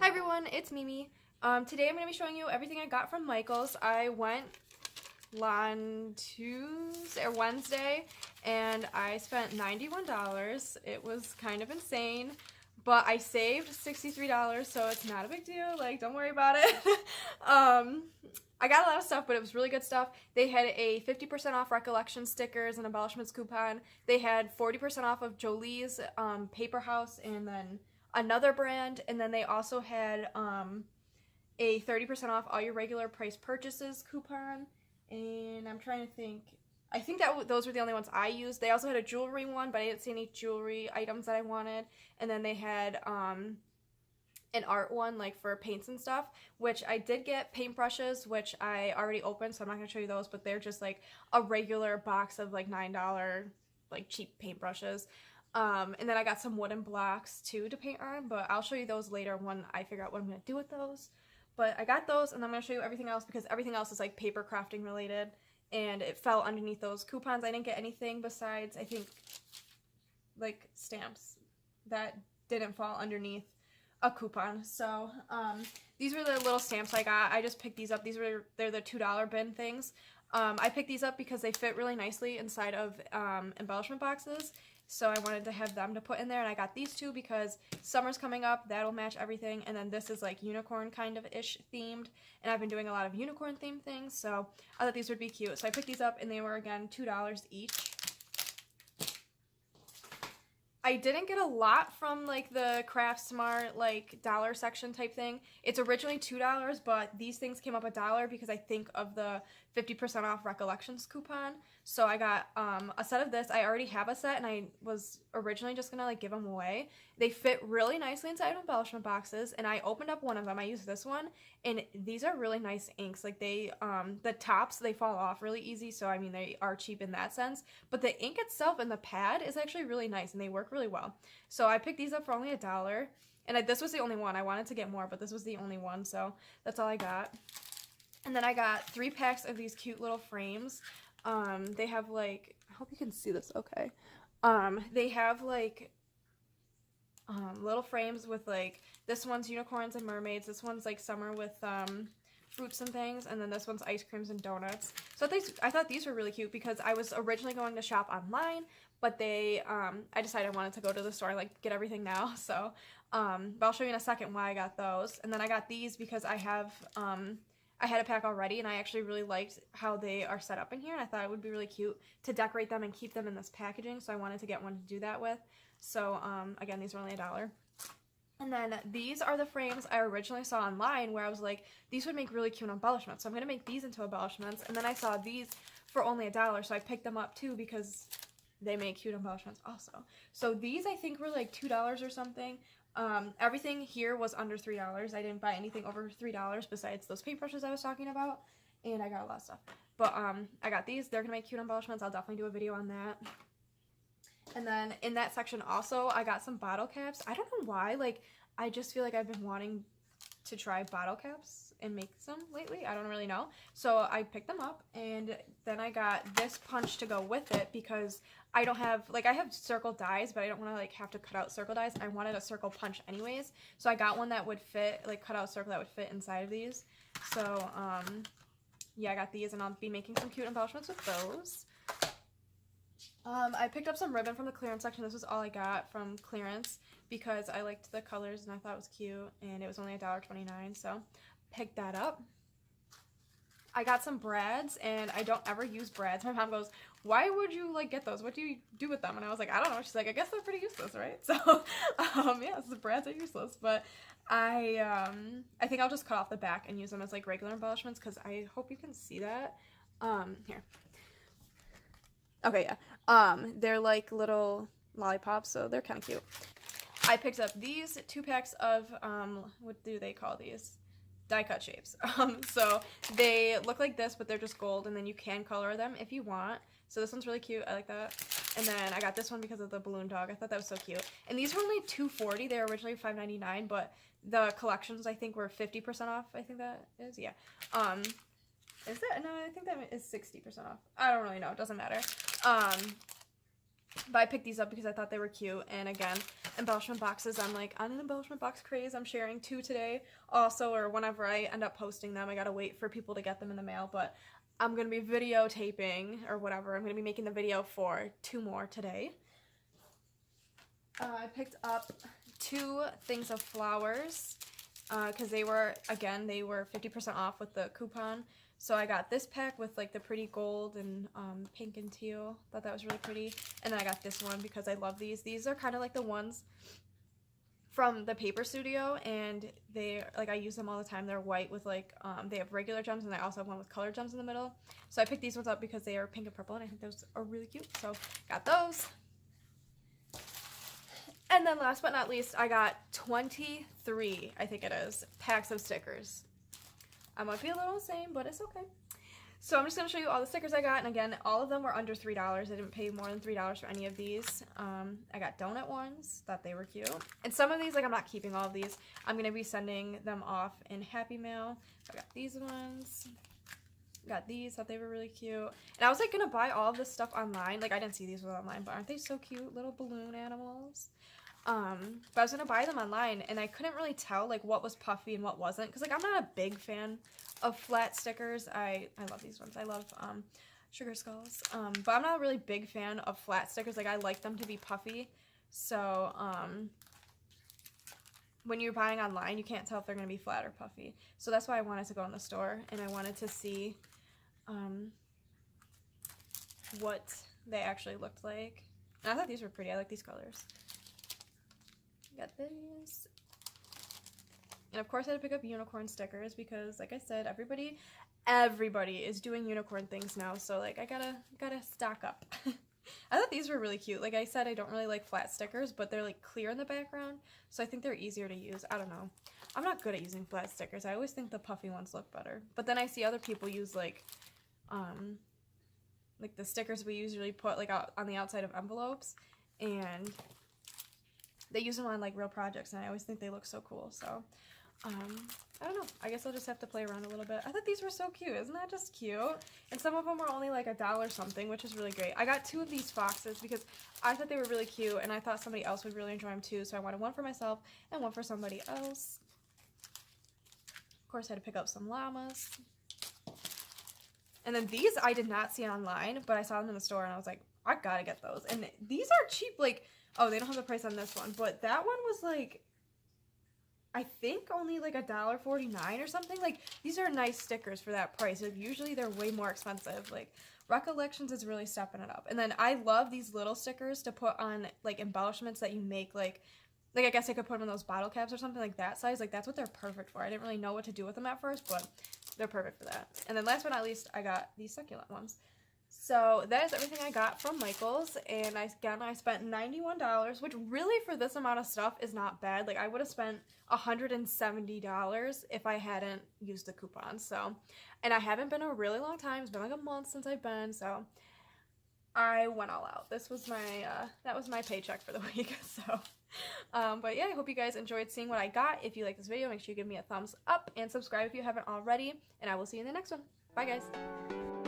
everyone, it's Mimi. Today I'm going to be showing you everything I got from Michael's. I went on Tuesday or Wednesday and I spent $91. It was kind of insane, but I saved $63, so it's not a big deal. Like, don't worry about it. I got a lot of stuff, but it was really good stuff. They had a 50% off Recollection stickers and embellishments coupon. They had 40% off of Jolie's Paper House and then another brand, and then they also had a 30% off all your regular price purchases coupon. And I'm trying to think. I think that those were the only ones I used. They also had a jewelry one, but I didn't see any jewelry items that I wanted. And then they had an art one, like for paints and stuff, which I did get paintbrushes, which I already opened, so I'm not going to show you those, but they're just like a regular box of like $9 like cheap paintbrushes. And then I got some wooden blocks too to paint on, but I'll show you those later when I figure out what I'm going to do with those. But I got those, and I'm going to show you everything else because everything else is like paper crafting related, and it fell underneath those coupons. I didn't get anything besides, I think, like stamps that didn't fall underneath a coupon. So these were the little stamps I got. I just picked these up. They're the $2 bin things. I picked these up because they fit really nicely inside of embellishment boxes, so I wanted to have them to put in there, and I got these two because summer's coming up. That'll match everything, and then this is like unicorn kind of ish themed, and I've been doing a lot of unicorn themed things, so I thought these would be cute. So I picked these up, and they were again $2 each. I didn't get a lot from like the Craft Smart like dollar section type thing. It's originally $2, but these things came up $1 because I think of the 50% off Recollections coupon. So I got a set of this. I already have a set, and I was originally just gonna like give them away. They fit really nicely inside embellishment boxes, and I opened up one of them. I used this one, and these are really nice inks. Like they the tops, they fall off really easy, so I mean they are cheap in that sense, but the ink itself and the pad is actually really nice, and they work really well. So I picked these up for only $1, and this was the only one. I wanted to get more, but this was the only one, so that's all I got. And then I got 3 packs of these cute little frames. They have like, I hope you can see this okay. They have like little frames with like, this one's unicorns and mermaids, this one's like summer with fruits and things, and then this one's ice creams and donuts. So I thought these were really cute because I was originally going to shop online, but I decided I wanted to go to the store and like get everything now. So but I'll show you in a second why I got those. And then I got these because I had a pack already, and I actually really liked how they are set up in here, and I thought it would be really cute to decorate them and keep them in this packaging, so I wanted to get one to do that with. So again, these are only $1. And then these are the frames I originally saw online where I was like, these would make really cute embellishments, so I'm going to make these into embellishments. And then I saw these for only $1, so I picked them up too because they make cute embellishments also. So these I think were like $2 or something. Everything here was under $3. I didn't buy anything over $3 besides those paintbrushes I was talking about, and I got a lot of stuff. But I got these. They're gonna make cute embellishments. I'll definitely do a video on that. And then in that section also, I got some bottle caps. I don't know why, like, I just feel like I've been wanting to try bottle caps and make some lately. I don't really know. So I picked them up, and then I got this punch to go with it because I don't have, like, I have circle dies, but I don't want to like have to cut out circle dies. I wanted a circle punch anyways, so I got one that would fit, like cut out circle that would fit inside of these. So yeah, I got these, and I'll be making some cute embellishments with those. I picked up some ribbon from the clearance section. This was all I got from clearance because I liked the colors and I thought it was cute, and it was only $1.29, so picked that up. I got some brads, and I don't ever use brads. My mom goes, why would you like get those? What do you do with them? And I was like, I don't know. She's like, I guess they're pretty useless, right? So yeah, the brads are useless, but I think I'll just cut off the back and use them as like regular embellishments because I hope you can see that. Here. Okay, yeah. They're like little lollipops, so they're kind of cute. I picked up these 2 packs of, what do they call these? Die cut shapes. So they look like this, but they're just gold, and then you can color them if you want. So this one's really cute. I like that. And then I got this one because of the balloon dog. I thought that was so cute. And these were only $2.40. They were originally $5.99, but the collections I think were 50% off. I think that is, yeah. Is that? No, I think that is 60% off. I don't really know. It doesn't matter. But I picked these up because I thought they were cute. And again, embellishment boxes, I'm like on an embellishment box craze. I'm sharing 2 today also, or whenever I end up posting them. I gotta wait for people to get them in the mail, but I'm gonna be videotaping or whatever. I'm gonna be making the video for 2 more today. I picked up 2 things of flowers because they were 50% off with the coupon. So I got this pack with like the pretty gold and pink and teal. Thought that was really pretty. And then I got this one because I love these. These are kind of like the ones from the Paper Studio, and they like I use them all the time. They're white with like they have regular gems, and I also have one with colored gems in the middle. So I picked these ones up because they are pink and purple, and I think those are really cute. So got those. And then last but not least, I got 23, I think it is, packs of stickers. I might be a little insane, but it's okay. So I'm just going to show you all the stickers I got. And again, all of them were under $3. I didn't pay more than $3 for any of these. I got donut ones. Thought they were cute. And some of these, like, I'm not keeping all of these. I'm going to be sending them off in Happy Mail. I got these ones. Got these. Thought they were really cute. And I was, like, going to buy all of this stuff online. Like, I didn't see these online, but aren't they so cute? Little balloon animals. But I was gonna buy them online, and I couldn't really tell like what was puffy and what wasn't, because like I'm not a big fan of flat stickers. I love these ones. I love sugar skulls, but I'm not a really big fan of flat stickers. Like I like them to be puffy. So when you're buying online, you can't tell if they're gonna be flat or puffy. So that's why I wanted to go in the store, and I wanted to see what they actually looked like. And I thought these were pretty. I like these colors. Got this. And of course I had to pick up unicorn stickers because like I said, everybody is doing unicorn things now, so like I gotta stock up. I thought these were really cute. Like I said, I don't really like flat stickers, but they're like clear in the background, so I think they're easier to use. I don't know. I'm not good at using flat stickers. I always think the puffy ones look better. But then I see other people use like the stickers we usually put like out on the outside of envelopes, and they use them on like real projects, and I always think they look so cool. So I don't know, I guess I'll just have to play around a little bit. I thought these were so cute. Isn't that just cute? And some of them were only like $1 something, which is really great. I got 2 of these foxes because I thought they were really cute, and I thought somebody else would really enjoy them too, so I wanted one for myself and one for somebody else. Of course I had to pick up some llamas. And then these I did not see online, but I saw them in the store, and I was like, I gotta get those. And these are cheap. Like, oh, they don't have the price on this one, but that one was like, I think only like $1.49 or something. Like, these are nice stickers for that price. Like, usually they're way more expensive. Like, Recollections is really stepping it up. And then I love these little stickers to put on like embellishments that you make, like I guess I could put them in those bottle caps or something like that size. Like, that's what they're perfect for. I didn't really know what to do with them at first, but they're perfect for that. And then last but not least, I got these succulent ones. So that is everything I got from Michael's, and I spent $91, which really for this amount of stuff is not bad. Like I would have spent $170 if I hadn't used the coupon. So, and I haven't been a really long time. It's been like a month since I've been, so I went all out. This was my that was my paycheck for the week. So but yeah, I hope you guys enjoyed seeing what I got. If you like this video, make sure you give me a thumbs up and subscribe if you haven't already, and I will see you in the next one. Bye guys.